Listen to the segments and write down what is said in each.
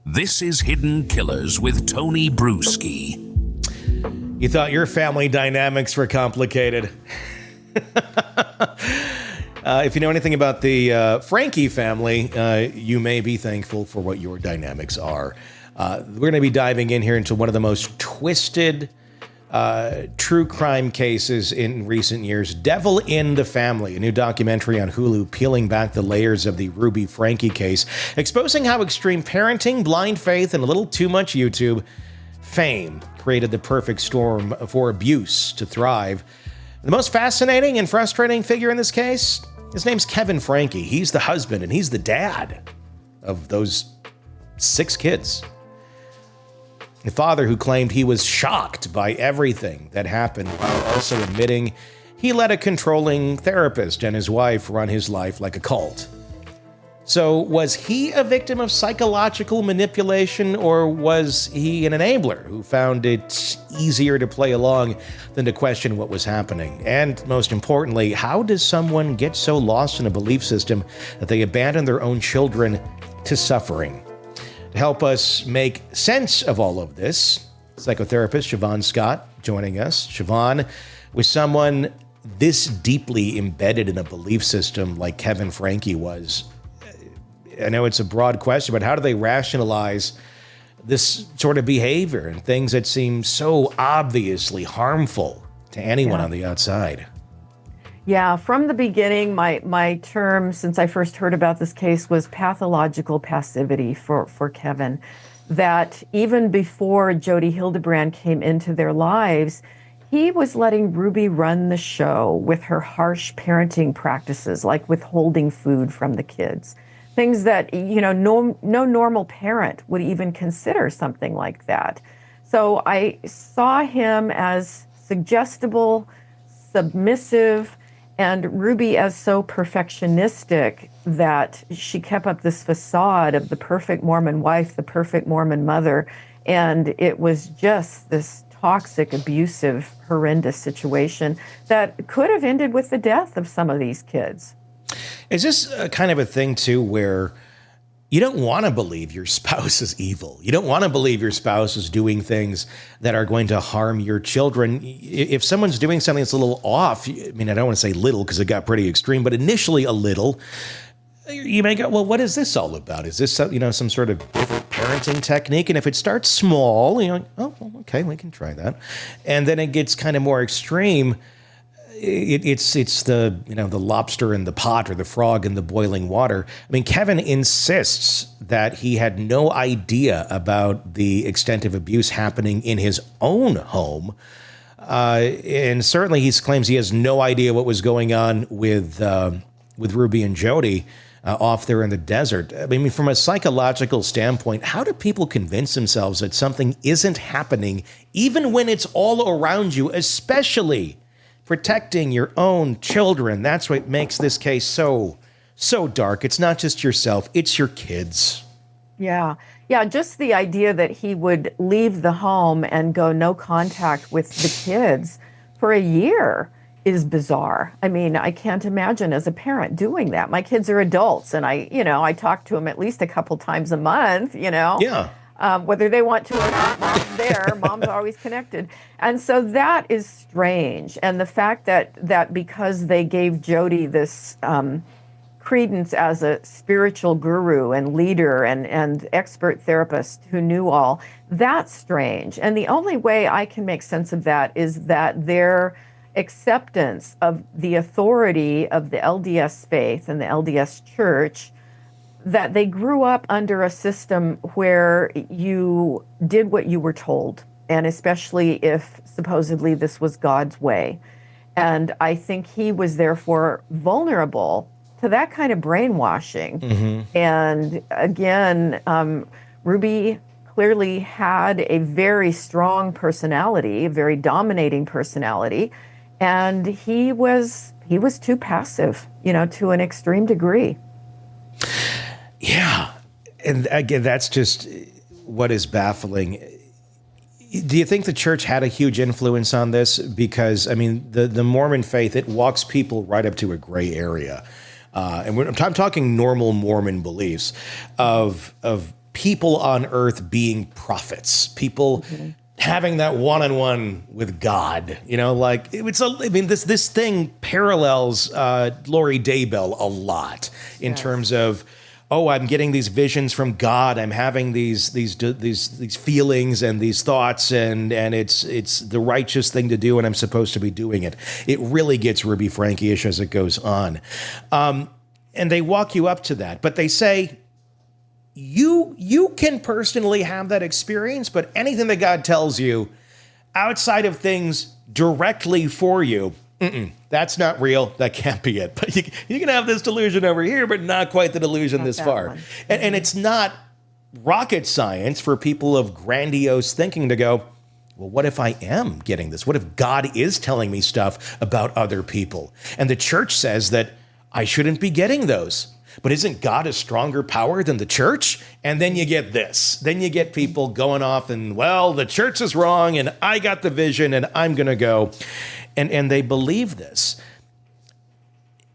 This is Hidden Killers with Tony Brueski. You thought your family dynamics were complicated. If you know anything about the Franke family, you may be thankful for what your dynamics are. We're going to be diving in here into one of the most twisted true crime cases in recent years, Devil in the Family, a new documentary on Hulu peeling back the layers of the Ruby Franke case, exposing how extreme parenting, blind faith, and a little too much YouTube fame created the perfect storm for abuse to thrive. The most fascinating and frustrating figure in this case, his name's Kevin Franke. He's the husband and he's the dad of those 6 kids. A father who claimed he was shocked by everything that happened while also admitting he let a controlling therapist and his wife run his life like a cult. So was he a victim of psychological manipulation, or was he an enabler who found it easier to play along than to question what was happening? And most importantly, how does someone get so lost in a belief system that they abandon their own children to suffering? To help us make sense of all of this, psychotherapist Shavaun Scott joining us. Shavaun, with someone this deeply embedded in a belief system like Kevin Franke was, I know it's a broad question, but how do they rationalize this sort of behavior and things that seem so obviously harmful to anyone on the outside? Yeah, from the beginning, my term since I first heard about this case was pathological passivity for Kevin. That even before Jodi Hildebrand came into their lives, he was letting Ruby run the show with her harsh parenting practices, like withholding food from the kids. Things that, no normal parent would even consider something like that. So I saw him as suggestible, submissive, and Ruby as so perfectionistic that she kept up this facade of the perfect Mormon wife, the perfect Mormon mother. And it was just this toxic, abusive, horrendous situation that could have ended with the death of some of these kids. Is this kind of a thing, too, where you don't want to believe your spouse is evil? You don't want to believe your spouse is doing things that are going to harm your children. If someone's doing something that's a little off, I mean, I don't want to say little because it got pretty extreme, but initially a little, you may go, well, what is this all about? Is this, some sort of different parenting technique? And if it starts small, oh, okay, we can try that. And then it gets kind of more extreme. It's the the lobster in the pot or the frog in the boiling water. I mean, Kevin insists that he had no idea about the extent of abuse happening in his own home, and certainly he claims he has no idea what was going on with Ruby and Jodi off there in the desert. I mean, from a psychological standpoint, how do people convince themselves that something isn't happening, even when it's all around you, especially protecting your own children? That's what makes this case so dark. It's not just yourself, it's your kids. Yeah, just the idea that he would leave the home and go no contact with the kids for a year is bizarre. I mean, I can't imagine as a parent doing that. My kids are adults, and I talk to them at least a couple times a month, Yeah. Whether they want to or not, mom's there. Mom's always connected. And so that is strange. And the fact that because they gave Jodi this credence as a spiritual guru and leader and expert therapist who knew all, that's strange. And the only way I can make sense of that is that their acceptance of the authority of the LDS faith and the LDS church, that they grew up under a system where you did what you were told, and especially if supposedly this was God's way. And I think he was therefore vulnerable to that kind of brainwashing. Mm-hmm. And again, Ruby clearly had a very strong personality, a very dominating personality, and he was too passive, to an extreme degree. Yeah. And again, that's just what is baffling. Do you think the church had a huge influence on this? Because, I mean, the Mormon faith, it walks people right up to a gray area. And I'm talking normal Mormon beliefs of people on earth being prophets, people having that one-on-one with God, like this thing parallels Lori Daybell a lot in terms of, oh, I'm getting these visions from God. I'm having these feelings and these thoughts, and it's the righteous thing to do, and I'm supposed to be doing it. It really gets Ruby Franke-ish as it goes on. And they walk you up to that, but they say, you can personally have that experience, but anything that God tells you outside of things directly for you, that's not real. That can't be it. But you can have this delusion over here, but not quite the delusion not this far. And it's not rocket science for people of grandiose thinking to go, well, what if I am getting this? What if God is telling me stuff about other people? And the church says that I shouldn't be getting those. But isn't God a stronger power than the church? And then you get this. Then you get people going off and, well, the church is wrong and I got the vision and I'm going to go. And they believe this.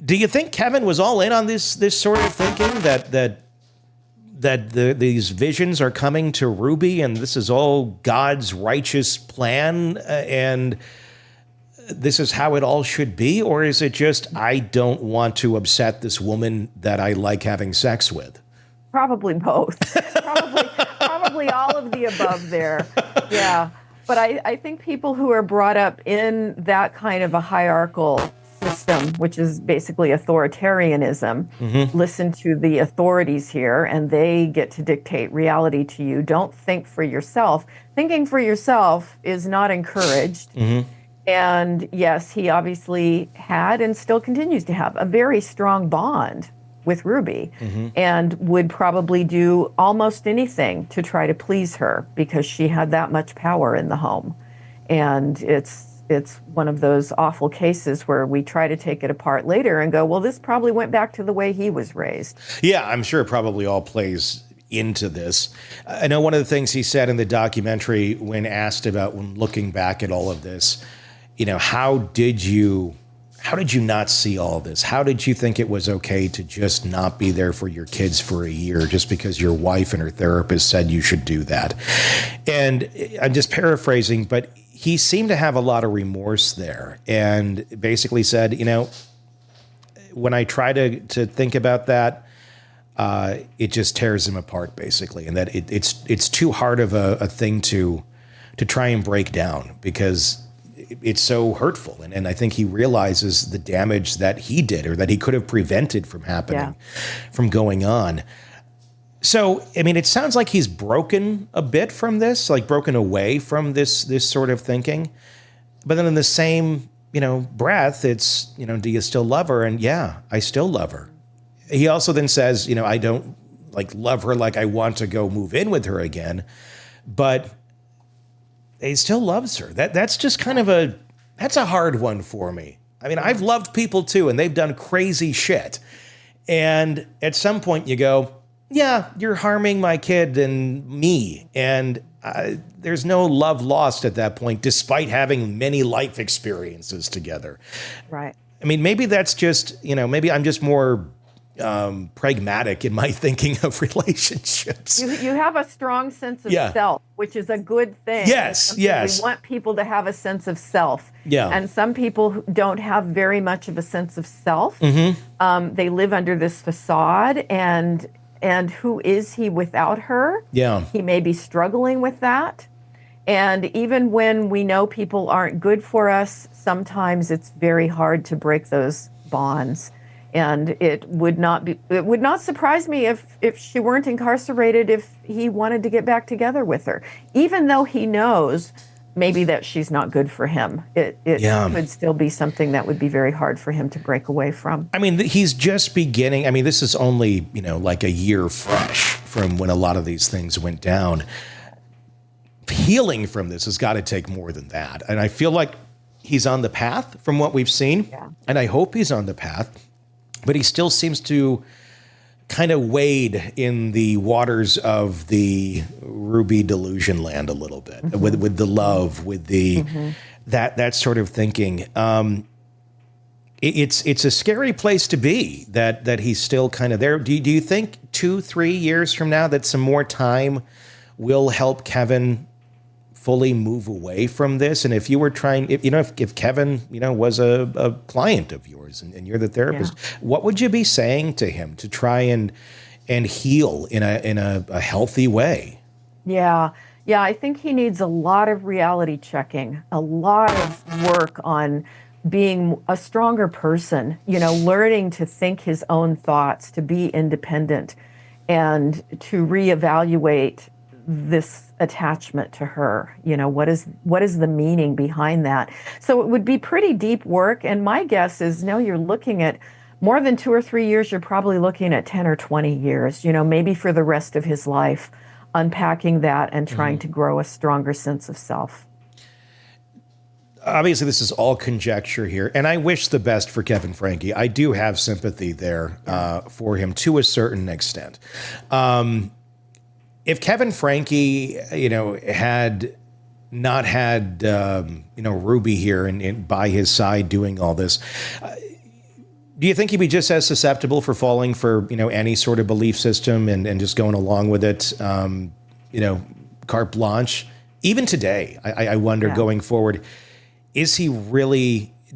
Do you think Kevin was all in on this sort of thinking that these visions are coming to Ruby and this is all God's righteous plan and this is how it all should be? Or is it just, I don't want to upset this woman that I like having sex with? Probably both. probably all of the above there. Yeah. But I think people who are brought up in that kind of a hierarchical system, which is basically authoritarianism, listen to the authorities here and they get to dictate reality to you. Don't think for yourself. Thinking for yourself is not encouraged. And yes, he obviously had and still continues to have a very strong bond with Ruby and would probably do almost anything to try to please her because she had that much power in the home. And it's one of those awful cases where we try to take it apart later and go, well, this probably went back to the way he was raised. Yeah, I'm sure it probably all plays into this. I know one of the things he said in the documentary when asked about when looking back at all of this, how did you not see all this? How did you think it was okay to just not be there for your kids for a year just because your wife and her therapist said you should do that? And I'm just paraphrasing, but he seemed to have a lot of remorse there and basically said, when I try to think about that, it just tears him apart basically. And that it's too hard of a thing to try and break down because it's so hurtful. And I think he realizes the damage that he did or that he could have prevented from happening, from going on. So, it sounds like he's broken a bit from this, like broken away from this sort of thinking. But then in the same, breath, it's, do you still love her? And yeah, I still love her. He also then says, I don't love her like I want to go move in with her again, but he still loves her. That's just kind of that's a hard one for me. I've loved people too, and they've done crazy shit. And at some point you go, yeah, you're harming my kid and me. And there's no love lost at that point, despite having many life experiences together. Right. Maybe that's just, maybe I'm just more pragmatic in my thinking of relationships. You have a strong sense of self, which is a good thing. Yes. We want people to have a sense of self. Yeah. And some people don't have very much of a sense of self. They live under this facade, and who is he without her? Yeah. He may be struggling with that. And even when we know people aren't good for us, sometimes it's very hard to break those bonds. And it would not surprise me if she weren't incarcerated if he wanted to get back together with her. Even though he knows maybe that she's not good for him, it could still be something that would be very hard for him to break away from. He's just beginning. This is only, like a year fresh from when a lot of these things went down. Healing from this has got to take more than that. And I feel like he's on the path from what we've seen. Yeah. And I hope he's on the path. But he still seems to kind of wade in the waters of the Ruby delusion land a little bit, with the love, with the that sort of thinking. It's a scary place to be that he's still kind of there. Do you think 2-3 years from now that some more time will help Kevin fully move away from this? And if you were trying, if Kevin, was a client of yours and you're the therapist, what would you be saying to him to try and heal in a healthy way? Yeah. I think he needs a lot of reality checking, a lot of work on being a stronger person, learning to think his own thoughts, to be independent, and to reevaluate this attachment to her. What is the meaning behind that? So it would be pretty deep work. And my guess is now you're looking at more than 2 or 3 years. You're probably looking at 10 or 20 years, maybe for the rest of his life, unpacking that and trying to grow a stronger sense of self. Obviously, this is all conjecture here, and I wish the best for Kevin Franke. I do have sympathy there for him to a certain extent. If Kevin Franke, had not had, Ruby here and by his side doing all this, do you think he'd be just as susceptible for falling for, any sort of belief system and just going along with it, carte blanche? Even today, I wonder going forward, does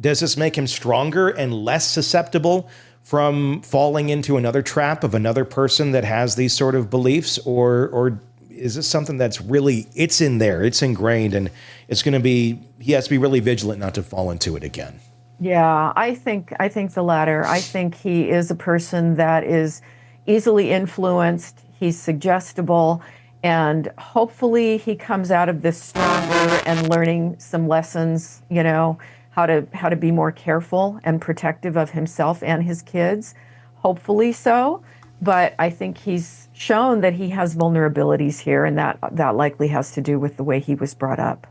this make him stronger and less susceptible from falling into another trap of another person that has these sort of beliefs? Or is this something that's really, it's in there, it's ingrained, and he has to be really vigilant not to fall into it again? Yeah, I think the latter. I think he is a person that is easily influenced. He's suggestible, and hopefully he comes out of this stronger and learning some lessons, how to be more careful and protective of himself and his kids. Hopefully so. But I think he's shown that he has vulnerabilities here, and that likely has to do with the way he was brought up.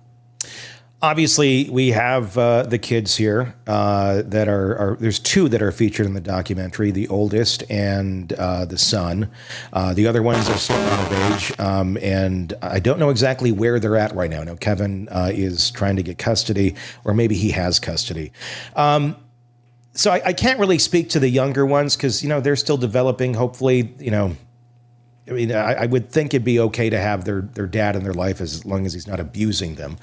Obviously, we have the kids here that are there's 2 that are featured in the documentary, the oldest and the son. The other ones are still out of age, and I don't know exactly where they're at right now. I know Kevin is trying to get custody, or maybe he has custody. So I can't really speak to the younger ones because, they're still developing, hopefully, I would think it'd be okay to have their dad in their life as long as he's not abusing them.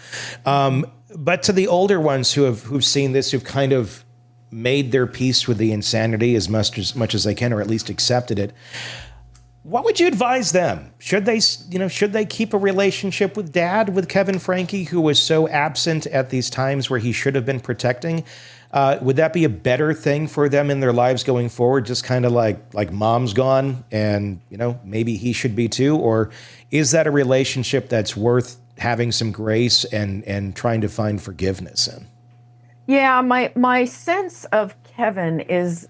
But to the older ones who've seen this, who've kind of made their peace with the insanity as much as they can, or at least accepted it, what would you advise them? Should they keep a relationship with Kevin Franke, who was so absent at these times where he should have been protecting? Would that be a better thing for them in their lives going forward? Just kind of like mom's gone and, maybe he should be too? Or is that a relationship that's worth having some grace and trying to find forgiveness in? Yeah, my sense of Kevin is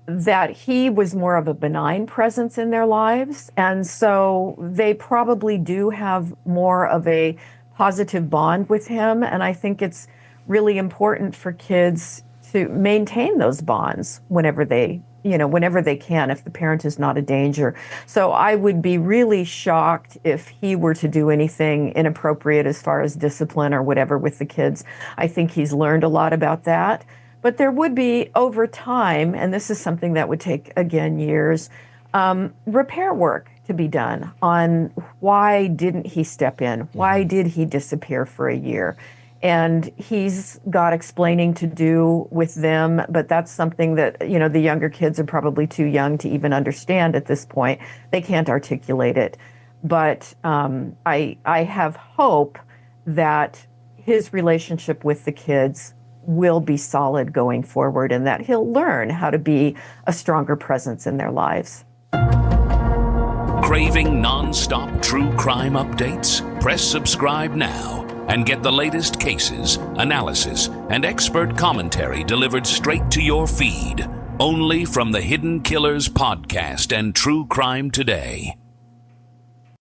that he was more of a benign presence in their lives. And so they probably do have more of a positive bond with him. And I think it's really important for kids to maintain those bonds whenever they can, if the parent is not a danger. So I would be really shocked if he were to do anything inappropriate as far as discipline or whatever with the kids. I think he's learned a lot about that. But there would be, over time, and this is something that would take, again, years, repair work to be done on why didn't he step in? Why did he disappear for a year? And he's got explaining to do with them, but that's something that, the younger kids are probably too young to even understand at this point. They can't articulate it. But I have hope that his relationship with the kids will be solid going forward, and that he'll learn how to be a stronger presence in their lives. Craving non-stop true crime updates? Press subscribe now and get the latest cases, analysis, and expert commentary delivered straight to your feed. Only from the Hidden Killers podcast and True Crime Today.